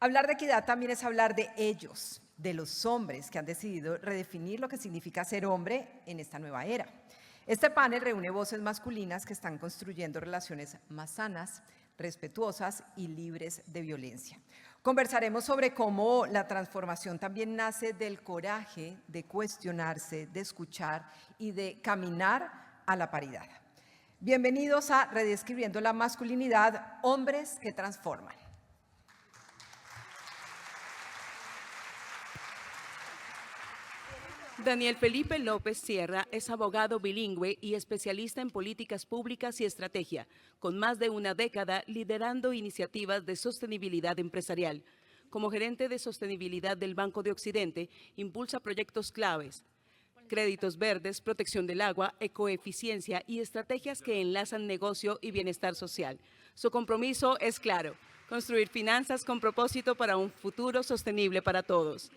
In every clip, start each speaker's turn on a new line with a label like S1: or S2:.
S1: Hablar de equidad también es hablar de ellos, de los hombres que han decidido redefinir lo que significa ser hombre en esta nueva era. Este panel reúne voces masculinas que están construyendo relaciones más sanas, respetuosas y libres de violencia. Conversaremos sobre cómo la transformación también nace del coraje de cuestionarse, de escuchar y de caminar a la paridad. Bienvenidos a Redescribiendo la Masculinidad, hombres que transforman.
S2: Daniel Felipe López Sierra es abogado bilingüe y especialista en políticas públicas y estrategia, con más de una década liderando iniciativas de sostenibilidad empresarial. Como gerente de sostenibilidad del Banco de Occidente, impulsa proyectos claves, créditos verdes, protección del agua, ecoeficiencia y estrategias que enlazan negocio y bienestar social. Su compromiso es claro: construir finanzas con propósito para un futuro sostenible para todos.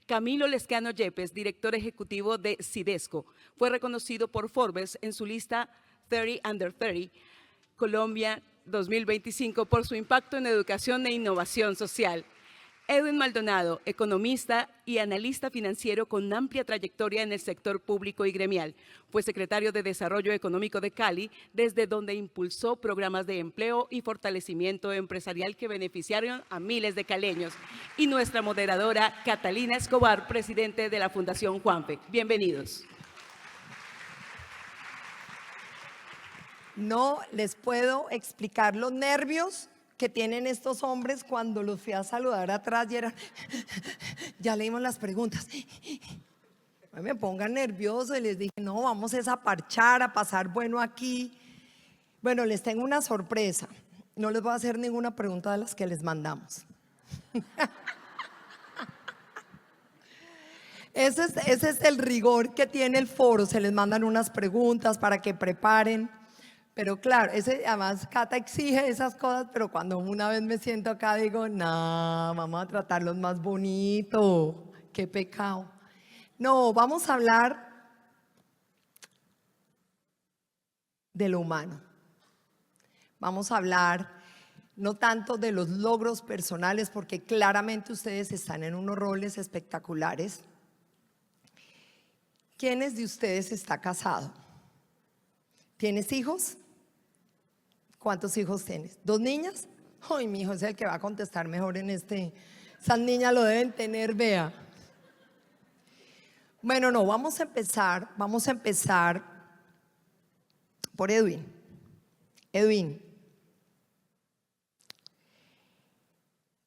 S2: Camilo Lescano Yepes, director ejecutivo de Sidesco, fue reconocido por Forbes en su lista 30 Under 30 Colombia 2025 por su impacto en educación e innovación social. Edwin Maldonado, economista y analista financiero con amplia trayectoria en el sector público y gremial. Fue secretario de Desarrollo Económico de Cali, desde donde impulsó programas de empleo y fortalecimiento empresarial que beneficiaron a miles de caleños. Y nuestra moderadora, Catalina Escobar, presidente de la Fundación Juanfe. Bienvenidos.
S3: No les puedo explicar los nervios que tienen estos hombres cuando los fui a saludar atrás y eran, ya leímos las preguntas. No me pongan nervioso y les dije, no, vamos a parchar, a pasar bueno aquí. Bueno, les tengo una sorpresa. No les voy a hacer ninguna pregunta de las que les mandamos. Ese es el rigor que tiene el foro. Se les mandan unas preguntas para que preparen. Pero claro, además Cata exige esas cosas, pero cuando una vez me siento acá digo, no, vamos a tratarlos más bonito, qué pecado. No, vamos a hablar de lo humano. Vamos a hablar no tanto de los logros personales, porque claramente ustedes están en unos roles espectaculares. ¿Quiénes de ustedes está casado? ¿Tienes hijos? ¿Cuántos hijos tienes? ¿2 niñas? Ay, mi hijo es el que va a contestar mejor en este. Esas niñas lo deben tener, vea. Bueno, no, vamos a empezar por Edwin. Edwin,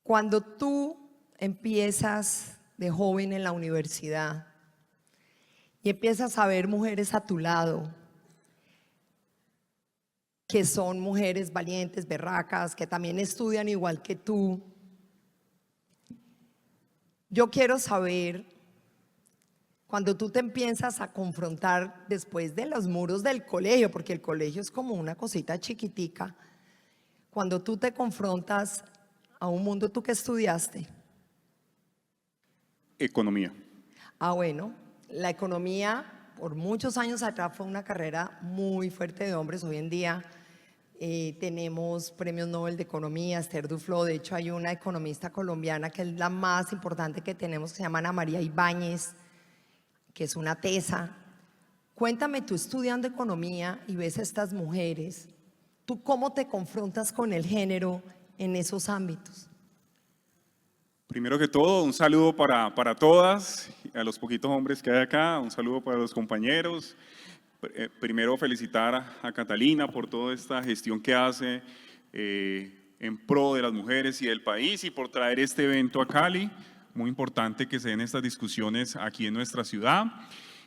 S3: cuando tú empiezas de joven en la universidad y empiezas a ver mujeres a tu lado, que son mujeres valientes, berracas, que también estudian igual que tú. Yo quiero saber, cuando tú te empiezas a confrontar después de los muros del colegio, porque el colegio es como una cosita chiquitica, cuando tú te confrontas a un mundo, ¿tú qué estudiaste?
S4: Economía.
S3: Bueno, la economía por muchos años atrás fue una carrera muy fuerte de hombres. Hoy en día tenemos premios Nobel de Economía, Esther Duflo. De hecho, hay una economista colombiana que es la más importante que tenemos, que se llama Ana María Ibáñez, que es una tesa. Cuéntame, tú estudiando economía y ves a estas mujeres, ¿tú cómo te confrontas con el género en esos ámbitos?
S4: Primero que todo, un saludo para todas, a los poquitos hombres que hay acá, un saludo para los compañeros. Primero felicitar a Catalina por toda esta gestión que hace en pro de las mujeres y del país, y por traer este evento a Cali. Muy importante que se den estas discusiones aquí en nuestra ciudad.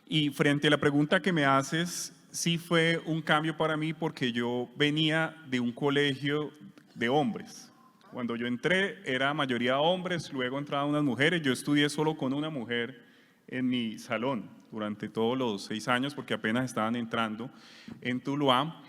S4: Y frente a la pregunta que me haces, sí fue un cambio para mí, porque yo venía de un colegio de hombres. Cuando yo entré era mayoría hombres, luego entraban unas mujeres. Yo estudié solo con una mujer en mi salón durante todos los 6 años, porque apenas estaban entrando en Tuluá.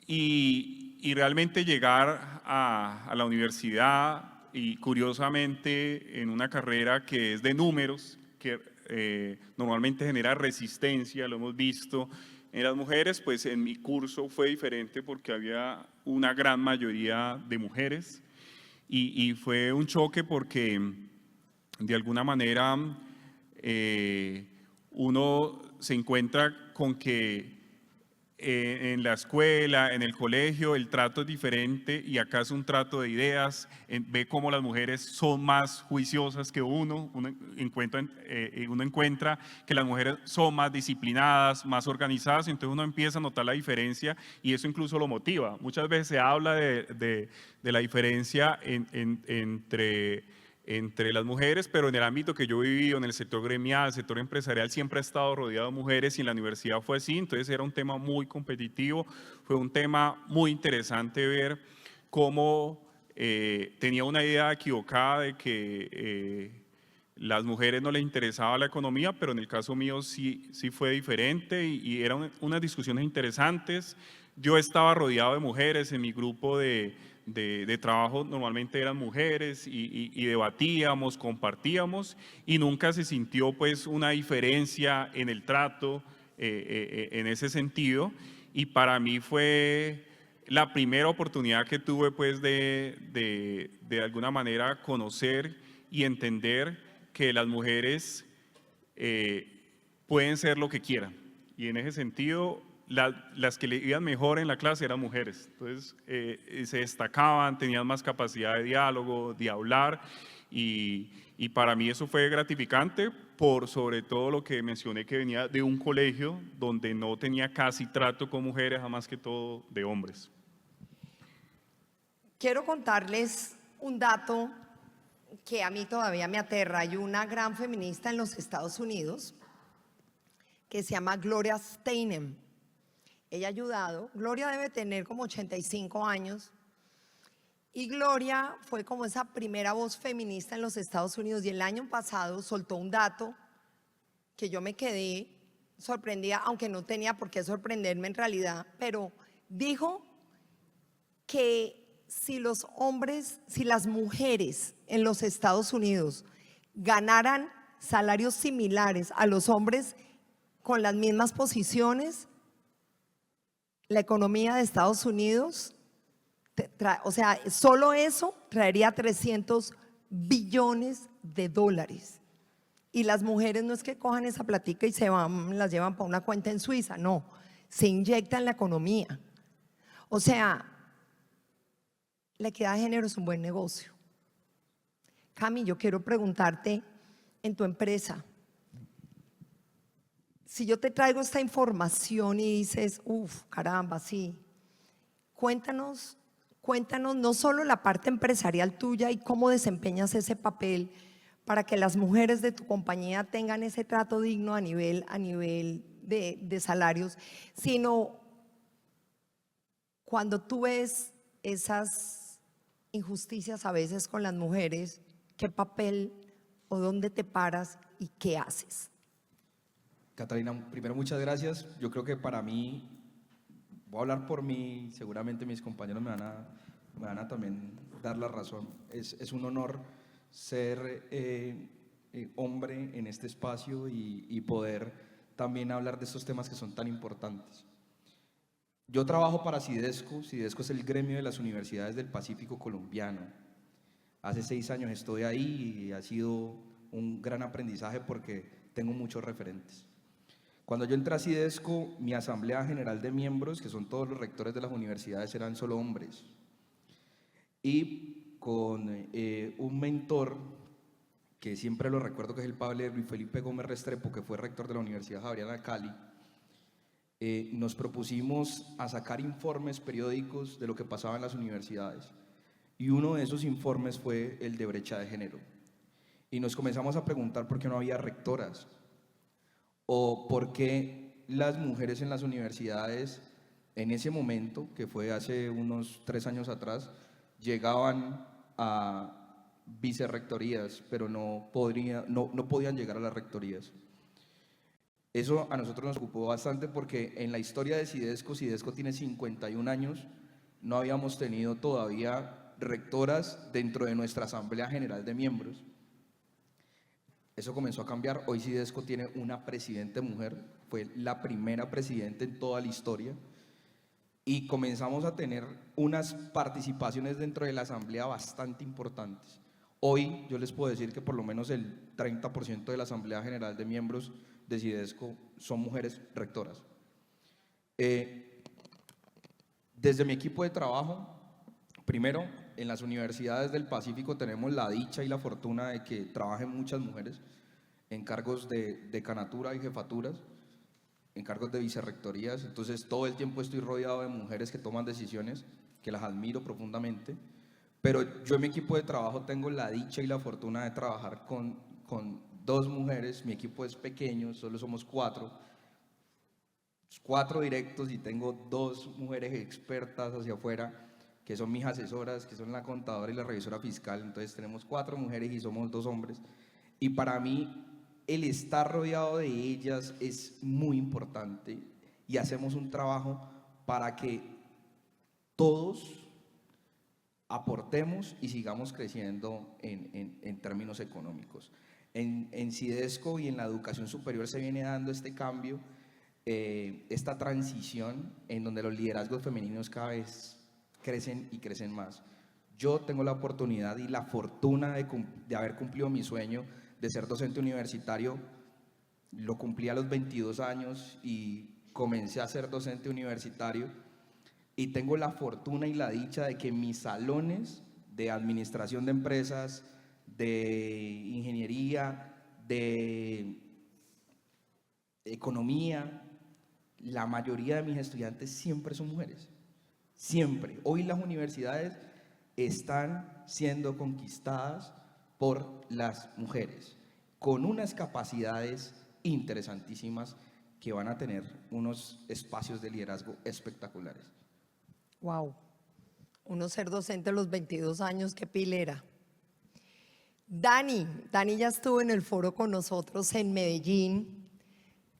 S4: Y realmente llegar a la universidad, y curiosamente en una carrera que es de números, que normalmente genera resistencia, lo hemos visto en las mujeres, pues en mi curso fue diferente porque había una gran mayoría de mujeres. y fue un choque porque de alguna manera uno se encuentra con que en la escuela, en el colegio, el trato es diferente y acá es un trato de ideas. Ve cómo las mujeres son más juiciosas que uno encuentra que las mujeres son más disciplinadas, más organizadas, entonces uno empieza a notar la diferencia y eso incluso lo motiva. Muchas veces se habla de la diferencia entre las mujeres, pero en el ámbito que yo he vivido, en el sector gremial, el sector empresarial, siempre ha estado rodeado de mujeres y en la universidad fue así, entonces era un tema muy competitivo, fue un tema muy interesante ver cómo tenía una idea equivocada de que las mujeres no les interesaba la economía, pero en el caso mío sí fue diferente y eran unas discusiones interesantes. Yo estaba rodeado de mujeres en mi grupo de trabajo, normalmente eran mujeres y debatíamos, compartíamos y nunca se sintió pues una diferencia en el trato en ese sentido y para mí fue la primera oportunidad que tuve pues de alguna manera conocer y entender que las mujeres pueden ser lo que quieran y en ese sentido las que le iban mejor en la clase eran mujeres, entonces se destacaban, tenían más capacidad de diálogo, de hablar y para mí eso fue gratificante por sobre todo lo que mencioné que venía de un colegio donde no tenía casi trato con mujeres, más que todo de hombres.
S3: Quiero contarles un dato que a mí todavía me aterra. Hay una gran feminista en los Estados Unidos que se llama Gloria Steinem. Ella ha ayudado, Gloria debe tener como 85 años y Gloria fue como esa primera voz feminista en los Estados Unidos y el año pasado soltó un dato que yo me quedé sorprendida, aunque no tenía por qué sorprenderme en realidad, pero dijo que si los hombres, si las mujeres en los Estados Unidos ganaran salarios similares a los hombres con las mismas posiciones, la economía de Estados Unidos, o sea, solo eso traería 300 billones de dólares. Y las mujeres no es que cojan esa platica y se van, las llevan para una cuenta en Suiza, no, se inyecta en la economía. O sea, la equidad de género es un buen negocio. Cami, yo quiero preguntarte, en tu empresa, si yo te traigo esta información y dices, caramba, sí, cuéntanos no solo la parte empresarial tuya y cómo desempeñas ese papel para que las mujeres de tu compañía tengan ese trato digno a nivel de salarios, sino cuando tú ves esas injusticias a veces con las mujeres, ¿qué papel o dónde te paras y qué haces?
S5: Catalina, primero muchas gracias. Yo creo que para mí, voy a hablar por mí, seguramente mis compañeros me van a también dar la razón. Es un honor ser hombre en este espacio y poder también hablar de estos temas que son tan importantes. Yo trabajo para Sidesco. Sidesco es el gremio de las universidades del Pacífico colombiano. Hace 6 años estoy ahí y ha sido un gran aprendizaje porque tengo muchos referentes. Cuando yo entré a Sidesco, mi asamblea general de miembros, que son todos los rectores de las universidades, eran solo hombres. Y con un mentor, que siempre lo recuerdo, que es el padre Luis Felipe Gómez Restrepo, que fue rector de la Universidad Javeriana de Cali, nos propusimos a sacar informes periódicos de lo que pasaba en las universidades. Y uno de esos informes fue el de brecha de género. Y nos comenzamos a preguntar por qué no había rectoras, o por qué las mujeres en las universidades en ese momento, que fue hace unos 3 años atrás, llegaban a vicerrectorías, pero no podían llegar a las rectorías. Eso a nosotros nos ocupó bastante porque en la historia de Sidesco tiene 51 años, no habíamos tenido todavía rectoras dentro de nuestra asamblea general de miembros. Eso comenzó a cambiar. Hoy Sidesco tiene una presidente mujer, fue la primera presidenta en toda la historia. y comenzamos a tener unas participaciones dentro de la asamblea bastante importantes. Hoy yo les puedo decir que por lo menos el 30% de la asamblea general de miembros de Sidesco son mujeres rectoras. Desde mi equipo de trabajo, primero, en las universidades del Pacífico tenemos la dicha y la fortuna de que trabajen muchas mujeres en cargos de decanatura y jefaturas, en cargos de vicerrectorías. Entonces todo el tiempo estoy rodeado de mujeres que toman decisiones, que las admiro profundamente. Pero yo en mi equipo de trabajo tengo la dicha y la fortuna de trabajar con 2 mujeres. Mi equipo es pequeño, solo somos 4 directos, y tengo 2 mujeres expertas hacia afuera, que son mis asesoras, que son la contadora y la revisora fiscal. Entonces tenemos 4 mujeres y somos 2 hombres. Y para mí el estar rodeado de ellas es muy importante, y hacemos un trabajo para que todos aportemos y sigamos creciendo en términos económicos. En Sidesco y en la educación superior se viene dando este cambio, esta transición en donde los liderazgos femeninos cada vez crecen y crecen más. Yo tengo la oportunidad y la fortuna de haber cumplido mi sueño de ser docente universitario. Lo cumplí a los 22 años y comencé a ser docente universitario, y tengo la fortuna y la dicha de que mis salones de administración de empresas, de ingeniería, de economía, la mayoría de mis estudiantes siempre son mujeres. Siempre. Hoy las universidades están siendo conquistadas por las mujeres, con unas capacidades interesantísimas que van a tener unos espacios de liderazgo espectaculares.
S3: Wow. Uno ser docente a los 22 años, qué pilera. Dani ya estuvo en el foro con nosotros en Medellín.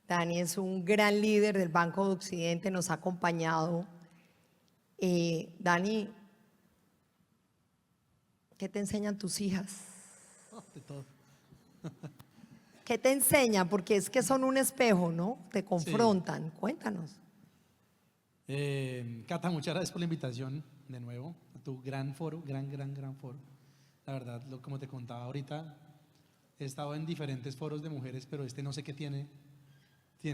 S3: Dani es un gran líder del Banco de Occidente, nos ha acompañado. Dani, ¿qué te enseñan tus hijas?
S6: De todo.
S3: ¿Qué te enseñan? Porque es que son un espejo, ¿no? Te confrontan. Cuéntanos.
S6: Cata, muchas gracias por la invitación de nuevo a tu gran foro, gran foro. La verdad, como te contaba ahorita, he estado en diferentes foros de mujeres, pero no sé qué tiene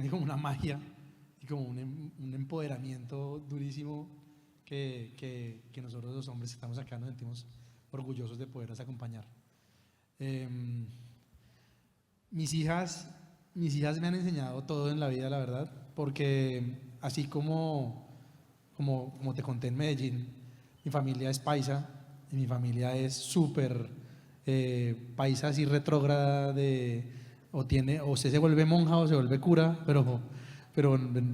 S6: como una magia y como un empoderamiento durísimo que nosotros los hombres que estamos acá nos sentimos orgullosos de poderlas acompañar. Mis hijas me han enseñado todo en la vida, la verdad, porque así como te conté en Medellín, mi familia es paisa y mi familia es súper paisa, así retrógrada, o usted se vuelve monja o se vuelve cura, pero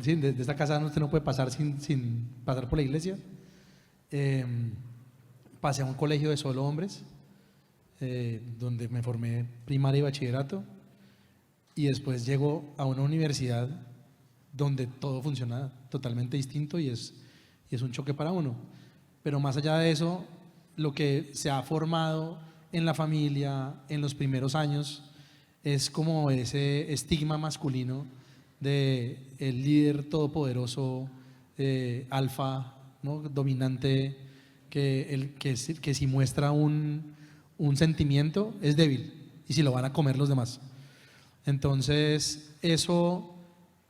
S6: sí, de esta casa usted no puede pasar sin pasar por la iglesia. Pasé a un colegio de solo hombres, donde me formé primaria y bachillerato, y después llego a una universidad donde todo funciona totalmente distinto y es un choque para uno. Pero más allá de eso, lo que se ha formado en la familia en los primeros años es como ese estigma masculino de el líder todopoderoso, alfa, ¿no? Dominante, que si muestra un sentimiento es débil y si lo van a comer los demás. Entonces eso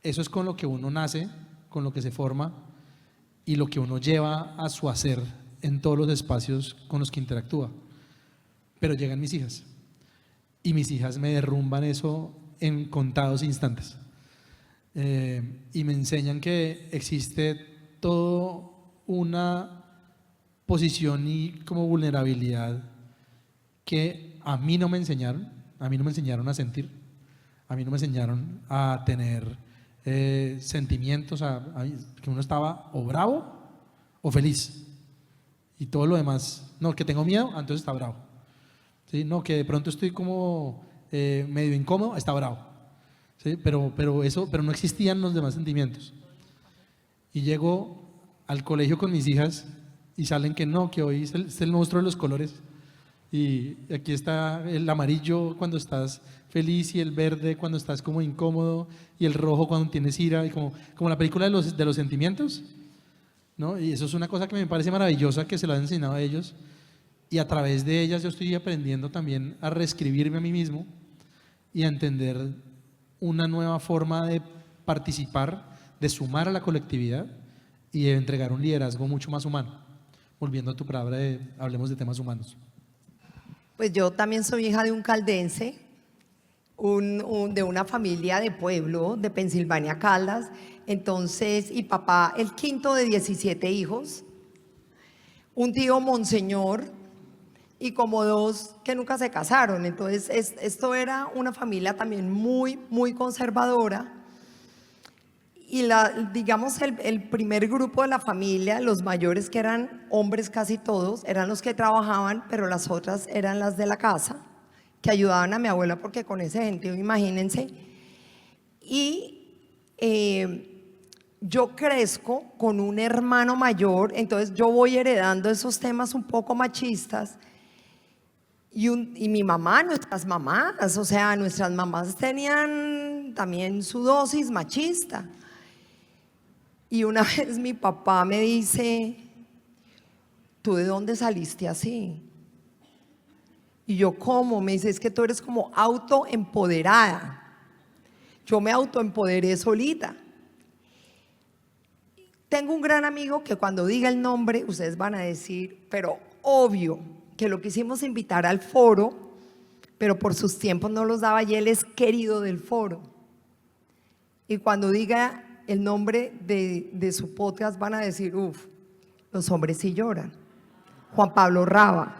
S6: es con lo que uno nace, con lo que se forma y lo que uno lleva a su hacer en todos los espacios con los que interactúa. Pero llegan mis hijas y mis hijas me derrumban eso en contados instantes, y me enseñan que existe toda una posición y como vulnerabilidad que a mí no me enseñaron a sentir, a mí no me enseñaron a tener sentimientos, que uno estaba o bravo o feliz y todo lo demás, no, que tengo miedo, entonces está bravo, ¿sí? No, que de pronto estoy como medio incómodo, está bravo, ¿sí? Pero no existían los demás sentimientos. Y llego al colegio con mis hijas y salen que no, que hoy es el monstruo de los colores, y aquí está el amarillo cuando estás feliz y el verde cuando estás como incómodo y el rojo cuando tienes ira, y como la película de los sentimientos. ¿no? Y eso es una cosa que me parece maravillosa que se lo han enseñado a ellos, y a través de ellas yo estoy aprendiendo también a reescribirme a mí mismo y a entender una nueva forma de participar, de sumar a la colectividad y de entregar un liderazgo mucho más humano. Volviendo a tu palabra de hablemos de temas humanos.
S3: Pues yo también soy hija de un caldense, de una familia de pueblo, de Pensilvania, Caldas. Entonces, y papá, el quinto de 17 hijos, un tío monseñor y como 2 que nunca se casaron. Entonces, esto era una familia también muy, muy conservadora. Y digamos, el primer grupo de la familia, los mayores, que eran hombres casi todos, eran los que trabajaban, pero las otras eran las de la casa, que ayudaban a mi abuela, porque con ese gentío, imagínense. Y yo crezco con un hermano mayor, entonces yo voy heredando esos temas un poco machistas. Y mi mamá, nuestras mamás, o sea, nuestras mamás tenían también su dosis machista. Y una vez mi papá me dice, ¿tú de dónde saliste así? Y yo, ¿cómo? Me dice, es que tú eres como autoempoderada. Yo me autoempoderé solita. Tengo un gran amigo que cuando diga el nombre, ustedes van a decir, pero obvio, que lo quisimos invitar al foro, pero por sus tiempos no los daba y él es querido del foro. Y cuando diga el nombre de su podcast van a decir, uff, los hombres sí lloran. Juan Pablo Raba.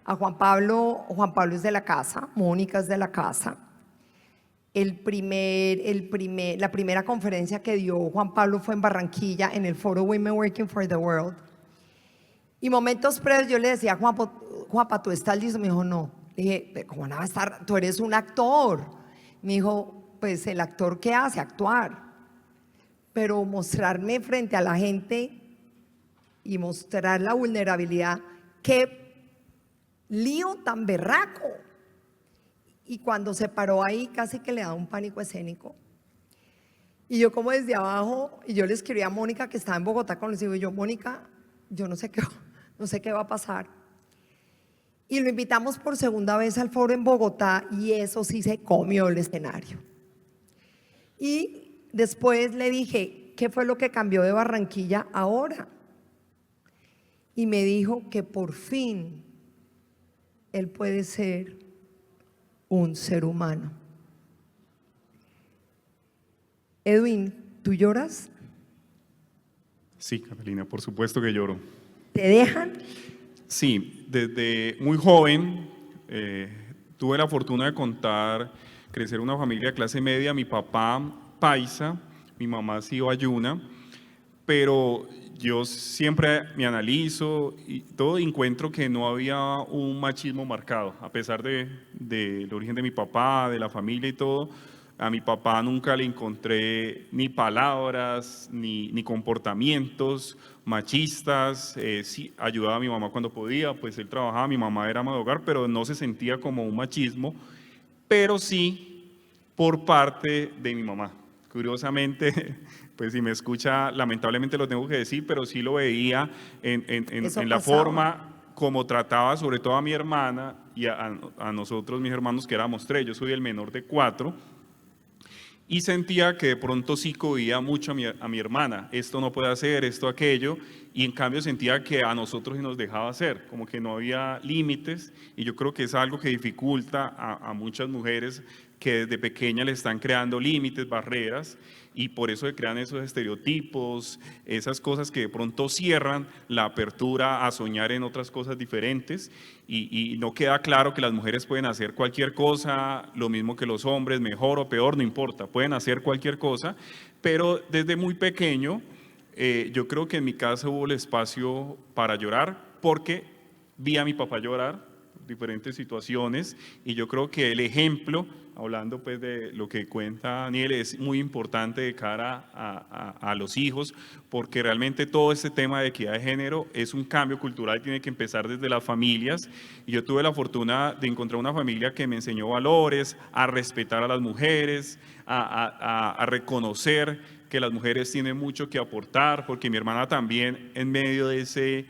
S3: A Juan Pablo es de la casa, Mónica es de la casa. La primera conferencia que dio Juan Pablo fue en Barranquilla, en el foro Women Working for the World. Y momentos previos yo le decía, Juanpa, ¿tú estás listo? Me dijo, no. Le dije, ¿cómo no va a estar? Tú eres un actor. Me dijo, pues el actor, ¿qué hace? Actuar. Pero mostrarme frente a la gente y mostrar la vulnerabilidad, qué lío tan berraco. Y cuando se paró ahí, casi que le da un pánico escénico. Y yo como desde abajo, y yo le escribí a Mónica, que estaba en Bogotá con los hijos, y yo, Mónica, yo no sé qué va a pasar. Y lo invitamos por segunda vez al foro en Bogotá, y eso sí se comió el escenario. Y después le dije, ¿qué fue lo que cambió de Barranquilla ahora? Y me dijo que por fin él puede ser un ser humano. Edwin, ¿tú lloras?
S4: Sí, Catalina, por supuesto que lloro.
S3: ¿Te dejan?
S4: Sí, desde muy joven tuve la fortuna de crecer en una familia de clase media, mi papá paisa, mi mamá cibayuna, pero yo siempre me analizo y todo encuentro que no había un machismo marcado, a pesar del origen de mi papá, de la familia y todo. A mi papá nunca le encontré ni palabras, ni comportamientos machistas. Sí, ayudaba a mi mamá cuando podía, pues él trabajaba, mi mamá era ama de hogar, pero no se sentía como un machismo, pero sí por parte de mi mamá. Curiosamente, pues si me escucha, lamentablemente lo tengo que decir, pero sí lo veía en la forma como trataba sobre todo a mi hermana y a nosotros, mis hermanos, que éramos 3, yo soy el menor de 4, y sentía que de pronto sí cohibía mucho a mi hermana, esto no puede hacer, esto, aquello, y en cambio sentía que a nosotros sí nos dejaba hacer, como que no había límites, y yo creo que es algo que dificulta a muchas mujeres que desde pequeñas le están creando límites, barreras, y por eso se crean esos estereotipos, esas cosas que de pronto cierran la apertura a soñar en otras cosas diferentes, y no queda claro que las mujeres pueden hacer cualquier cosa, lo mismo que los hombres, mejor o peor, no importa, pueden hacer cualquier cosa, pero desde muy pequeño yo creo que en mi casa hubo el espacio para llorar, porque vi a mi papá llorar, diferentes situaciones, y yo creo que el ejemplo, hablando pues de lo que cuenta Daniel, es muy importante de cara a los hijos, porque realmente todo este tema de equidad de género es un cambio cultural, tiene que empezar desde las familias, y yo tuve la fortuna de encontrar una familia que me enseñó valores, a respetar a las mujeres, a reconocer que las mujeres tienen mucho que aportar, porque mi hermana también en medio de ese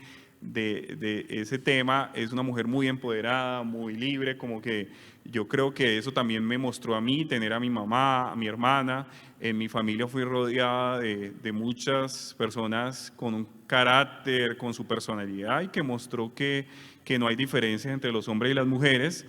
S4: tema es una mujer muy empoderada, muy libre, como que yo creo que eso también me mostró a mí, tener a mi mamá, a mi hermana. En mi familia fui rodeada de muchas personas con un carácter, con su personalidad, y que mostró que no hay diferencias entre los hombres y las mujeres.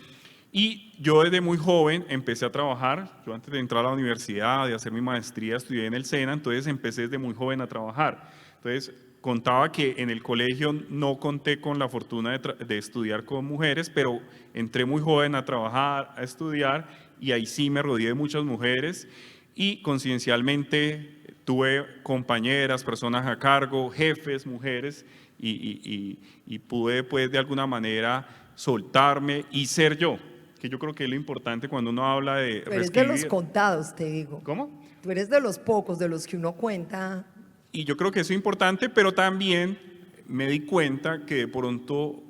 S4: Y yo desde muy joven empecé a trabajar. Yo antes de entrar a la universidad, de hacer mi maestría, estudié en el SENA, entonces empecé desde muy joven a trabajar. Entonces contaba que en el colegio no conté con la fortuna de estudiar con mujeres, pero entré muy joven a trabajar, a estudiar, y ahí sí me rodeé de muchas mujeres y coincidencialmente tuve compañeras, personas a cargo, jefes, mujeres, y pude pues de alguna manera soltarme y ser yo, que yo creo que es lo importante cuando uno habla de
S3: Tú eres de los
S4: reescribir.
S3: contados, te digo.
S4: ¿Cómo?
S3: Tú eres de los pocos, de los que uno cuenta.
S4: Y yo creo que eso es importante, pero también me di cuenta que de pronto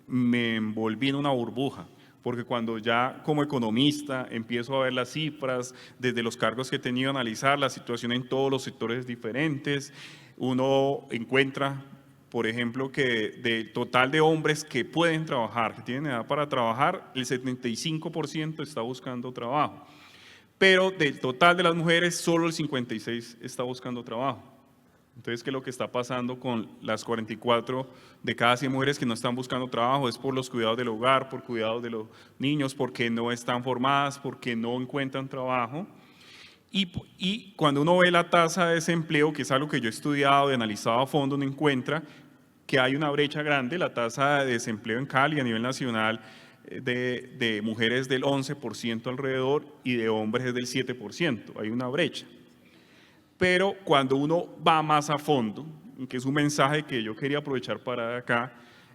S4: me envolví en una burbuja, porque cuando ya como economista empiezo a ver las cifras, desde los cargos que he tenido, analizar la situación en todos los sectores diferentes, uno encuentra, por ejemplo, que del total de hombres que pueden trabajar, que tienen edad para trabajar, el 75% está buscando trabajo, pero del total de las mujeres, solo el 56% está buscando trabajo. Entonces, ¿qué es lo que está pasando con las 44 de cada 100 mujeres que no están buscando trabajo? Es por los cuidados del hogar, por cuidados de los niños, porque no están formadas, porque no encuentran trabajo. Y cuando uno ve la tasa de desempleo, que es algo que yo he estudiado y analizado a fondo, uno encuentra que hay una brecha grande. La tasa de desempleo en Cali a nivel nacional de mujeres del 11% alrededor y de hombres es del 7%. Hay una brecha. Pero cuando uno va más a fondo, que es un mensaje que yo quería aprovechar para acá,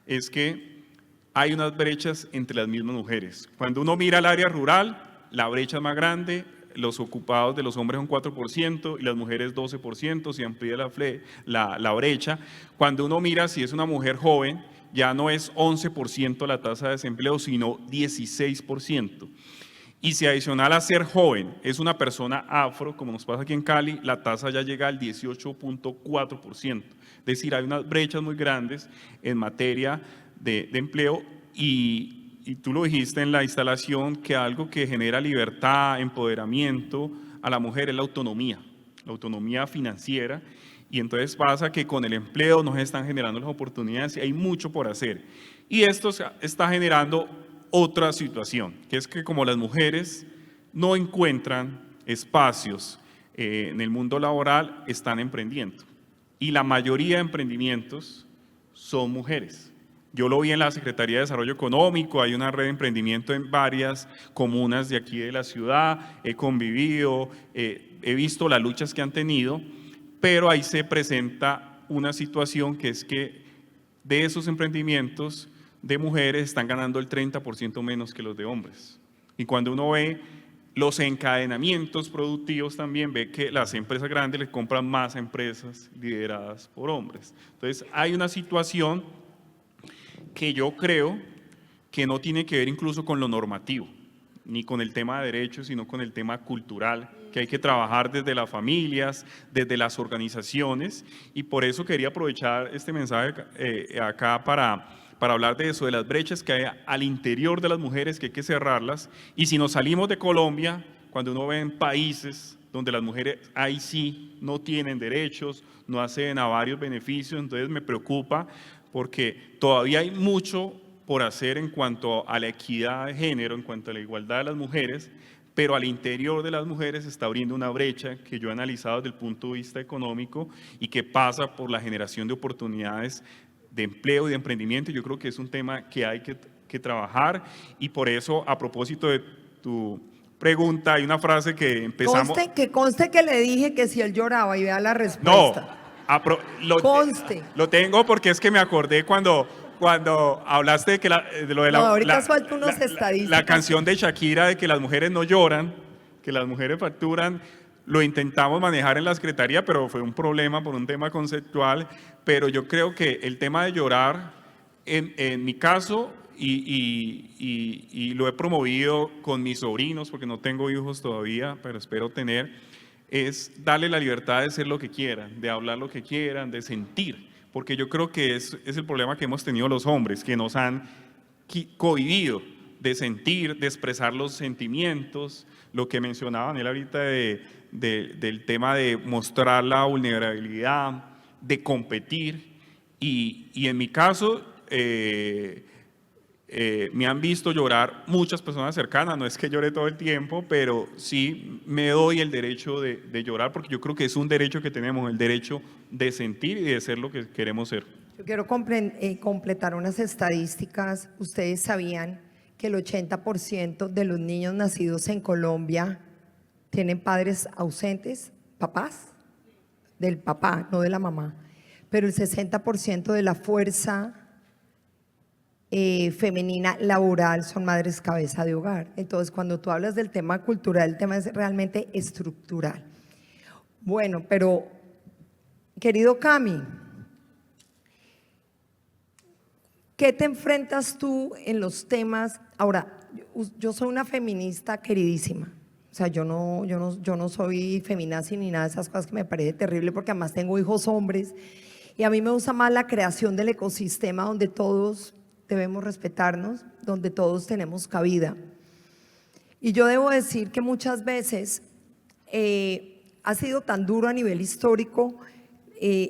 S4: es que hay unas brechas entre las mismas mujeres. Cuando uno mira el área rural, la brecha es más grande, los ocupados de los hombres son 4% y las mujeres 12%, se amplía la brecha. Cuando uno mira si es una mujer joven, ya no es 11% la tasa de desempleo, sino 16%. Y si adicional a ser joven es una persona afro, como nos pasa aquí en Cali, la tasa ya llega al 18.4%. Es decir, hay unas brechas muy grandes en materia de empleo y tú lo dijiste en la instalación, que algo que genera libertad, empoderamiento a la mujer es la autonomía financiera. Y entonces pasa que con el empleo nos están generando las oportunidades y hay mucho por hacer. Y esto está generando otra situación, que es que como las mujeres no encuentran espacios en el mundo laboral, están emprendiendo. Y la mayoría de emprendimientos son mujeres. Yo lo vi en la Secretaría de Desarrollo Económico, hay una red de emprendimiento en varias comunas de aquí de la ciudad, he convivido, he visto las luchas que han tenido, pero ahí se presenta una situación que es que de esos emprendimientos de mujeres están ganando el 30% menos que los de hombres. Y cuando uno ve los encadenamientos productivos, también ve que las empresas grandes les compran más a empresas lideradas por hombres. Entonces hay una situación que yo creo que no tiene que ver incluso con lo normativo, ni con el tema de derechos, sino con el tema cultural, que hay que trabajar desde las familias, desde las organizaciones, y por eso quería aprovechar este mensaje acá para hablar de eso, de las brechas que hay al interior de las mujeres, que hay que cerrarlas. Y si nos salimos de Colombia, cuando uno ve en países donde las mujeres ahí sí no tienen derechos, no acceden a varios beneficios, entonces me preocupa porque todavía hay mucho por hacer en cuanto a la equidad de género, en cuanto a la igualdad de las mujeres, pero al interior de las mujeres se está abriendo una brecha que yo he analizado desde el punto de vista económico y que pasa por la generación de oportunidades de empleo y de emprendimiento. Yo creo que es un tema que hay que trabajar, y por eso, a propósito de tu pregunta, hay una frase que empezamos…
S3: Conste que le dije que si él lloraba, y vea la respuesta.
S4: No,
S3: Conste.
S4: lo tengo porque es que me acordé cuando hablaste de lo de
S3: No, ahorita suelto unas estadísticas.
S4: la canción de Shakira de que las mujeres no lloran, que las mujeres facturan. Lo intentamos manejar en la Secretaría, pero fue un problema por un tema conceptual. Pero yo creo que el tema de llorar, en mi caso, y lo he promovido con mis sobrinos, porque no tengo hijos todavía, pero espero tener, es darle la libertad de ser lo que quieran, de hablar lo que quieran, de sentir, porque yo creo que es el problema que hemos tenido los hombres, que nos han cohibido de sentir, de expresar los sentimientos, lo que mencionaba Daniel ahorita del tema de mostrar la vulnerabilidad, de competir, y en mi caso me han visto llorar muchas personas cercanas, no es que llore todo el tiempo, pero sí me doy el derecho de llorar, porque yo creo que es un derecho que tenemos, el derecho de sentir y de ser lo que queremos ser.
S3: Yo quiero completar unas estadísticas. Ustedes sabían que el 80% de los niños nacidos en Colombia tienen padres ausentes, papás, del papá, no de la mamá. Pero el 60% de la fuerza femenina laboral son madres cabeza de hogar. Entonces, cuando tú hablas del tema cultural, el tema es realmente estructural. Bueno, pero, querido Cami, ¿qué te enfrentas tú en los temas? Ahora, yo soy una feminista queridísima. O sea, yo no soy feminazi ni nada de esas cosas que me parece terrible, porque además tengo hijos hombres y a mí me gusta más la creación del ecosistema donde todos debemos respetarnos, donde todos tenemos cabida. Y yo debo decir que muchas veces ha sido tan duro a nivel histórico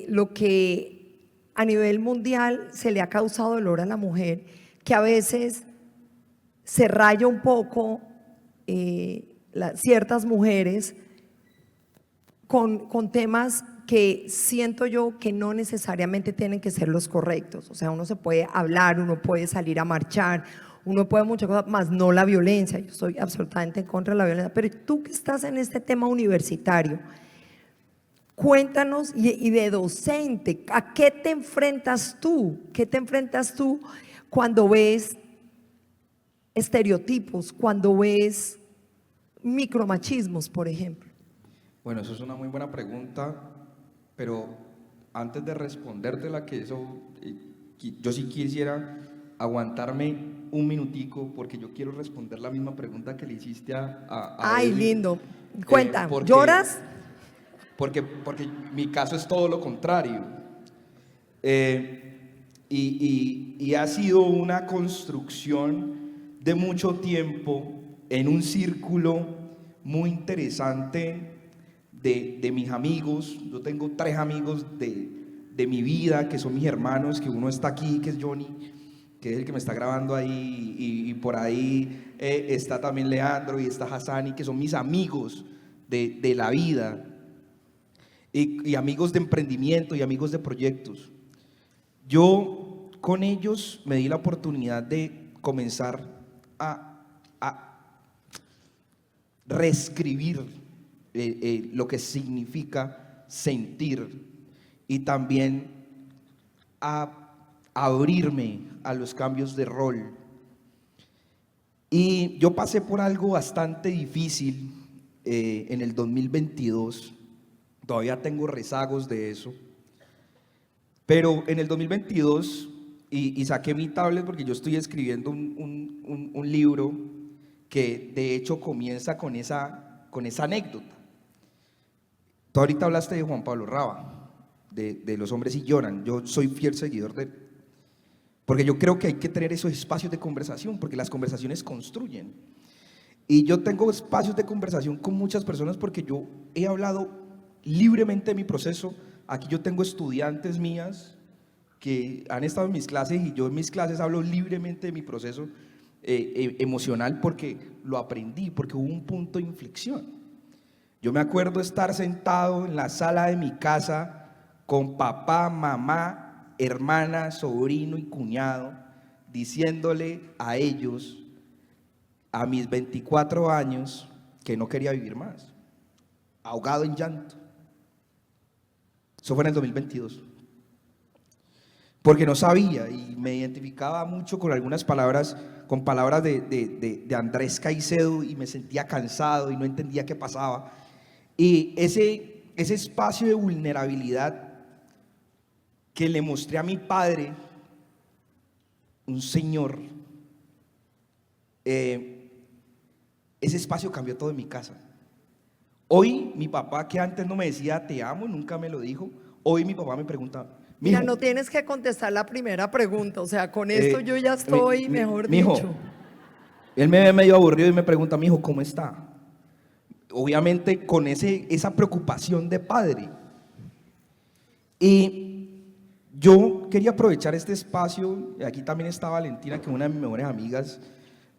S3: lo que a nivel mundial se le ha causado dolor a la mujer, que a veces se raya un poco ciertas mujeres con temas que siento yo que no necesariamente tienen que ser los correctos. O sea, uno se puede hablar, uno puede salir a marchar, uno puede muchas cosas, más no la violencia. Yo estoy absolutamente en contra de la violencia. Pero tú que estás en este tema universitario, cuéntanos, y de docente, ¿a qué te enfrentas tú? ¿Qué te enfrentas tú cuando ves estereotipos, cuando ves micromachismos, por ejemplo?
S5: Bueno, eso es una muy buena pregunta, pero antes de respondértela, yo sí quisiera aguantarme un minutico, porque yo quiero responder la misma pregunta que le hiciste a
S3: Ay,
S5: Edwin.
S3: lindo. Cuenta,
S5: Porque-
S3: ¿lloras?
S5: Porque mi caso es todo lo contrario. Y ha sido una construcción de mucho tiempo en un círculo muy interesante de mis amigos. Yo tengo 3 amigos de mi vida, que son mis hermanos, que uno está aquí, que es Johnny, que es el que me está grabando ahí, y por ahí está también Leandro y está Hassani, que son mis amigos de la vida, y amigos de emprendimiento y amigos de proyectos. Yo con ellos me di la oportunidad de comenzar a reescribir lo que significa sentir, y también a abrirme a los cambios de rol. Y yo pasé por algo bastante difícil en el 2022, todavía tengo rezagos de eso, pero en el 2022, y saqué mi tablet porque yo estoy escribiendo un libro que de hecho comienza con esa anécdota. Tú ahorita hablaste de Juan Pablo Raba, de Los hombres sí lloran. Yo soy fiel seguidor de él, porque yo creo que hay que tener esos espacios de conversación, porque las conversaciones construyen. Y yo tengo espacios de conversación con muchas personas porque yo he hablado libremente de mi proceso. Aquí yo tengo estudiantes mías que han estado en mis clases, y yo en mis clases hablo libremente de mi proceso emocional, porque lo aprendí, porque hubo un punto de inflexión. Yo me acuerdo estar sentado en la sala de mi casa con papá, mamá, hermana, sobrino y cuñado, diciéndole a ellos, a mis 24 años, que no quería vivir más, ahogado en llanto. Eso fue en el 2022. Porque no sabía, y me identificaba mucho con algunas palabras, con palabras de Andrés Caicedo, y me sentía cansado y no entendía qué pasaba. Y ese espacio de vulnerabilidad que le mostré a mi padre, un señor, ese espacio cambió todo en mi casa. Hoy mi papá, que antes no me decía te amo, nunca me lo dijo, hoy mi papá me pregunta,
S3: Mira,
S5: "Mijo,
S3: no tienes que contestar la primera pregunta, o sea, con esto yo ya
S5: mi-
S3: estoy,
S5: mi-
S3: mejor
S5: mijo,
S3: dicho.
S5: él me ve medio aburrido y me pregunta, mijo, ¿cómo está? Obviamente con esa preocupación de padre. Y yo quería aprovechar este espacio, y aquí también está Valentina, que es una de mis mejores amigas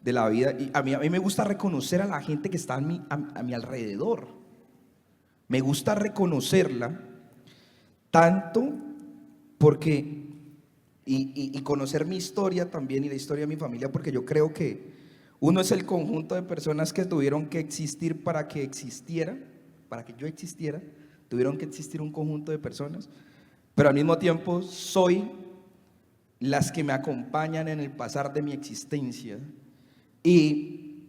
S5: de la vida, y a mí me gusta reconocer a la gente que está a mi alrededor. Me gusta reconocerla tanto porque, y conocer mi historia también y la historia de mi familia, porque yo creo que uno es el conjunto de personas que tuvieron que existir para que existiera, para que yo existiera, tuvieron que existir un conjunto de personas, pero al mismo tiempo soy las que me acompañan en el pasar de mi existencia. Y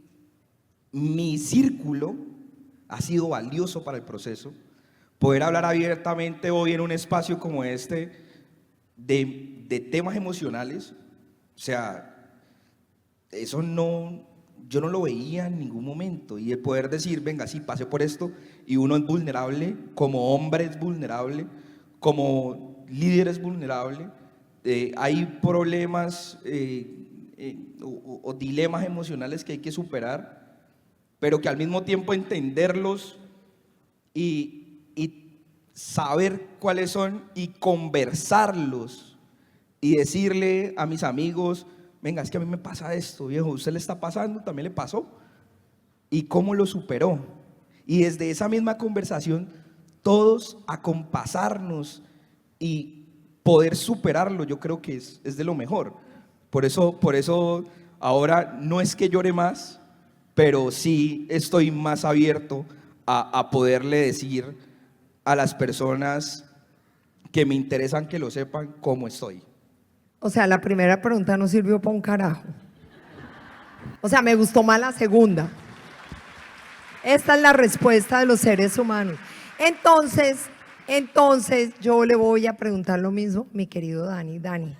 S5: mi círculo ha sido valioso para el proceso. Poder hablar abiertamente hoy en un espacio como este de temas emocionales, o sea, eso no, yo no lo veía en ningún momento. Y el poder decir, venga, sí, pasé por esto, y uno es vulnerable, como hombre es vulnerable, como líder es vulnerable, hay problemas o dilemas emocionales que hay que superar, pero que al mismo tiempo entenderlos y saber cuáles son y conversarlos y decirle a mis amigos, venga, es que a mí me pasa esto, viejo, ¿a usted le está pasando? ¿También le pasó? ¿Y cómo lo superó? Y desde esa misma conversación, todos acompasarnos y poder superarlo, yo creo que es de lo mejor. Por eso ahora no es que llore más, pero sí estoy más abierto a poderle decir a las personas que me interesan que lo sepan cómo estoy.
S3: O sea, la primera pregunta no sirvió para un carajo. O sea, me gustó más la segunda. Esta es la respuesta de los seres humanos. Entonces yo le voy a preguntar lo mismo, mi querido Dani. Dani,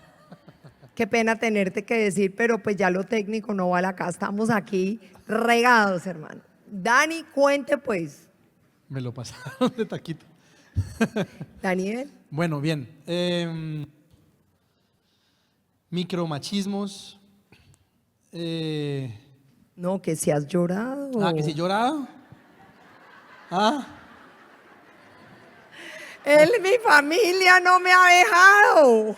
S3: qué pena tenerte que decir, pero pues ya lo técnico no vale acá. Estamos aquí regados, hermano. Dani, cuente pues.
S6: Me lo pasaron de taquito.
S3: Daniel.
S6: Bueno, bien. Micromachismos.
S3: No, que si has llorado.
S6: Que si he llorado.
S3: Mi familia no me ha dejado.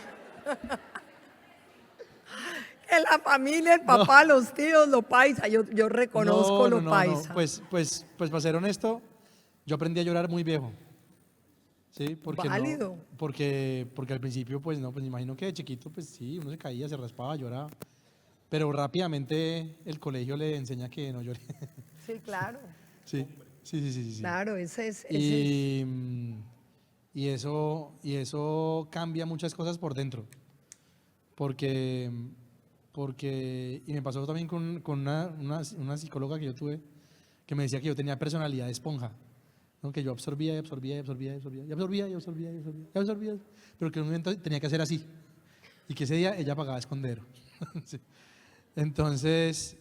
S3: En la familia, el papá, los tíos, lo paisa. Yo reconozco lo paisa.
S6: Pues para ser honesto, yo aprendí a llorar muy viejo. Sí, porque
S3: Válido.
S6: porque al principio, pues no, pues me imagino que de chiquito, pues sí, uno se caía, se raspaba, lloraba. Pero rápidamente el colegio le enseña que no llore.
S3: Sí, claro.
S6: Sí.
S3: Claro, ese es.
S6: Y eso cambia muchas cosas por dentro. Porque y me pasó también con una psicóloga que yo tuve, que me decía que yo tenía personalidad de esponja, ¿no? Que yo absorbía, pero que en un momento tenía que hacer así, y que ese día ella pagaba escondero. Sí. Entonces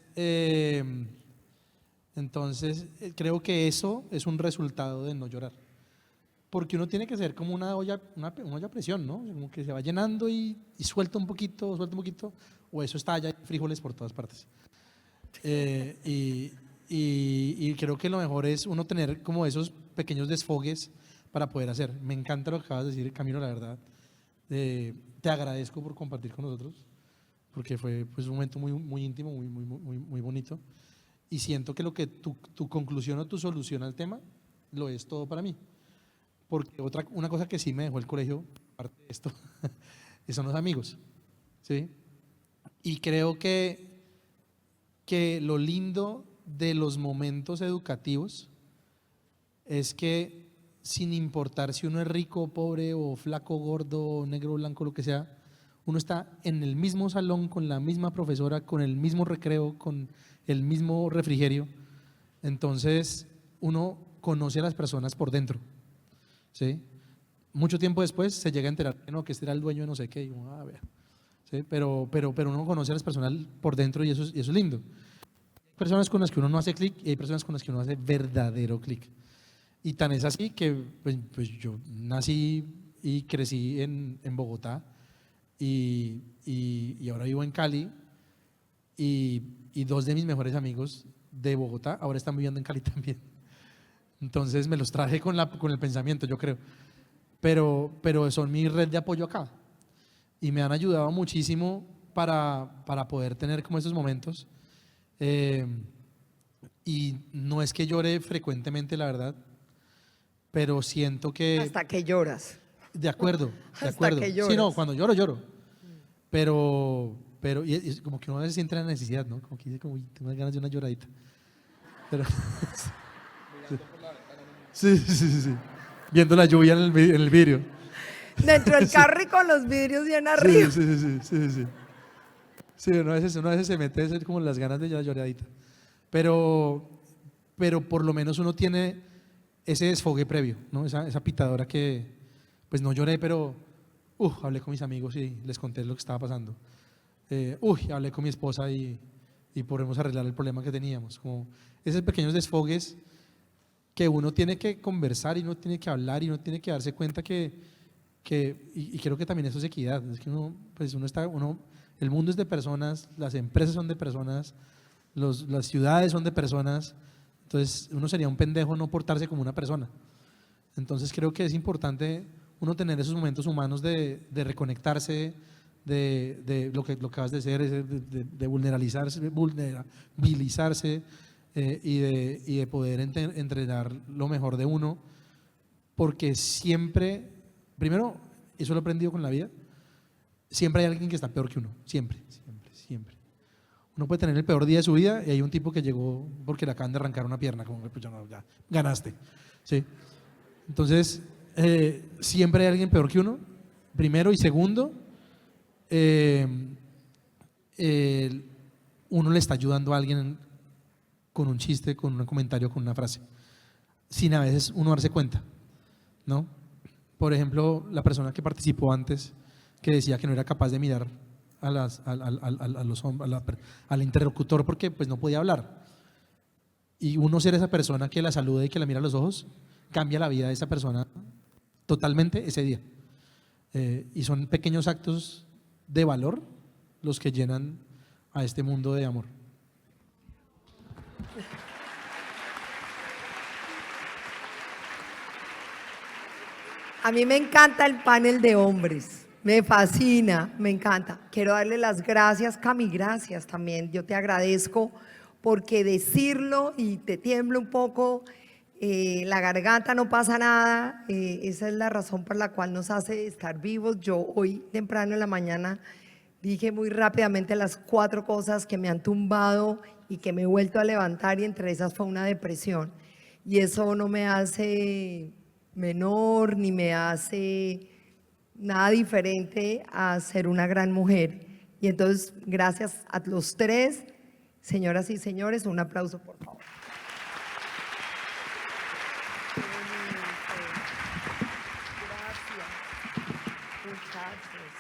S6: creo que eso es un resultado de no llorar. Porque uno tiene que ser como una olla a presión, ¿no? Como que se va llenando y suelta un poquito, o eso está allá, hay frijoles por todas partes. Y creo que lo mejor es uno tener como esos pequeños desfogues para poder hacer. Me encanta lo que acabas de decir, Camilo, la verdad. Te agradezco por compartir con nosotros, porque fue pues, un momento muy íntimo, muy bonito. Y siento que lo que tu conclusión o tu solución al tema lo es todo para mí. Porque una cosa que sí me dejó el colegio, aparte de esto, son los amigos, ¿sí? Y creo que lo lindo de los momentos educativos es que sin importar si uno es rico, pobre, o flaco, gordo, negro, blanco, lo que sea, uno está en el mismo salón con la misma profesora, con el mismo recreo, con el mismo refrigerio. Entonces uno conoce a las personas por dentro. ¿Sí? Mucho tiempo después se llega a enterar que no, que este era el dueño de no sé qué, y uno, a ver, ¿sí? Pero uno conoce a las personas por dentro y eso es lindo. Hay personas con las que uno no hace clic y hay personas con las que uno hace verdadero clic. Y tan es así que pues yo nací y crecí en Bogotá y ahora vivo en Cali y dos de mis mejores amigos de Bogotá ahora están viviendo en Cali también. Entonces me los traje con el pensamiento, yo creo. Pero son mi red de apoyo acá y me han ayudado muchísimo para poder tener como esos momentos. Y no es que llore frecuentemente, la verdad, pero siento que…
S3: Hasta que lloras.
S6: De acuerdo, de
S3: Hasta
S6: acuerdo.
S3: que
S6: Sí,
S3: lloras.
S6: no, cuando lloro, lloro. Pero y es como que uno a veces siente la necesidad, ¿no? Como que dice, como, uy, tengo ganas de una lloradita. Pero… Sí, sí, sí, sí. Viendo la lluvia en el vidrio.
S3: Dentro del carro y con los vidrios bien
S6: Sí,
S3: arriba.
S6: sí, sí, sí, sí, sí. Sí, uno a veces se mete eso, como las ganas de la lloradita. Pero por lo menos uno tiene ese desfogue previo, ¿no? Esa pitadora que, pues no lloré, pero hablé con mis amigos y les conté lo que estaba pasando. Hablé con mi esposa y podemos arreglar el problema que teníamos. Como esos pequeños desfogues que uno tiene que conversar y uno tiene que hablar y uno tiene que darse cuenta y creo que también eso es equidad. Es que el mundo es de personas, las empresas son de personas, las ciudades son de personas. Entonces uno sería un pendejo no portarse como una persona. Entonces creo que es importante uno tener esos momentos humanos de reconectarse, de lo que acabas de hacer, de vulnerabilizarse y de poder entrenar lo mejor de uno, porque siempre, primero, eso lo he aprendido con la vida, siempre hay alguien que está peor que uno, siempre, siempre, siempre. Uno puede tener el peor día de su vida y hay un tipo que llegó porque le acaban de arrancar una pierna, como pues ya ganaste, ¿sí? Entonces, siempre hay alguien peor que uno, primero, y segundo, uno le está ayudando a alguien con un chiste, con un comentario, con una frase, sin a veces uno darse cuenta, ¿no? Por ejemplo, la persona que participó antes, que decía que no era capaz de mirar al interlocutor porque pues no podía hablar, y uno ser esa persona que la saluda y que la mira a los ojos, cambia la vida de esa persona totalmente ese día. Y son pequeños actos de valor los que llenan a este mundo de amor.
S3: A mí me encanta el panel de hombres, me fascina, me encanta. Quiero darle las gracias, Cami, gracias también. Yo te agradezco porque decirlo y te tiembla un poco la garganta, no pasa nada. Esa es la razón por la cual nos hace estar vivos. Yo hoy temprano en la mañana dije muy rápidamente las 4 cosas que me han tumbado y que me he vuelto a levantar, y entre esas fue una depresión. Y eso no me hace menor ni me hace nada diferente a ser una gran mujer. Y entonces, gracias a los 3, señoras y señores, un aplauso por favor. Gracias, muchachos.